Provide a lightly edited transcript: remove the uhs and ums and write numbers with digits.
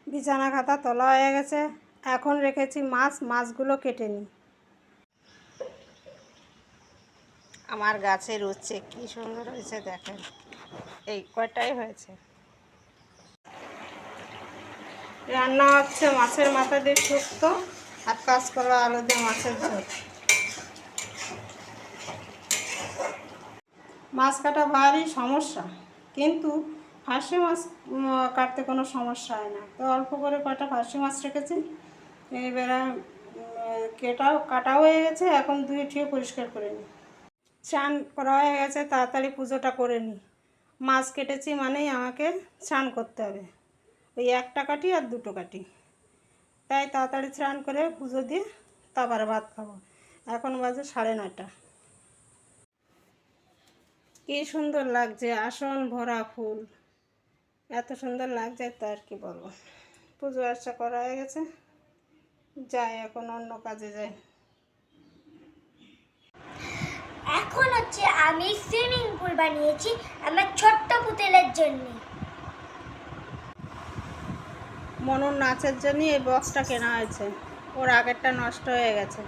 বিছানা খাতা তোলা হয়ে গেছে। এখন রেখেছি মাছগুলো কেটে নিই। আমার গাছের উচ্ছে কি সুন্দর হয়েছে দেখেন, এই কয়টাই হয়েছে। রান্না হচ্ছে মাছের মাথা দিয়ে শুক্তো আর কাঁচকলা আলু দিয়ে মাছের ঝোল। মাছ কাটা ভারী সমস্যা, কিন্তু ফাঁসি মাছ কাটতে কোনো সমস্যা হয় না। তো অল্প করে কটা ফাঁসি মাছ রেখেছি। এবারে কাটাও হয়ে গেছে, এখন ধুয়ে ঠিয়ে পরিষ্কার করে নিই। স্নান করা হয়ে গেছে, তাড়াতাড়ি পুজোটা করে নিই। মাছ কেটেছি মানেই আমাকে স্নান করতে হবে। ওই একটা কাটি আর দুটো কাটি, তাই তাড়াতাড়ি স্নান করে পুজো দিয়ে তারপরে ভাত খাবো। এখন বাজে 9:30। কি সুন্দর লাগছে, আসন ভরা ফুল, এত সুন্দর লাগছে তা আর কি বলবো। পুজো আর্চা করা হয়ে গেছে, যাই এখন অন্য কাজে যাই। এখন হচ্ছে আমি সুইমিং পুল বানিয়েছি আমার ছোট্ট পুতুলের জন্য। মনুর নাচের জন্য এই বক্সটা কেনা হয়েছে, ওর আগেরটা নষ্ট হয়ে গেছে।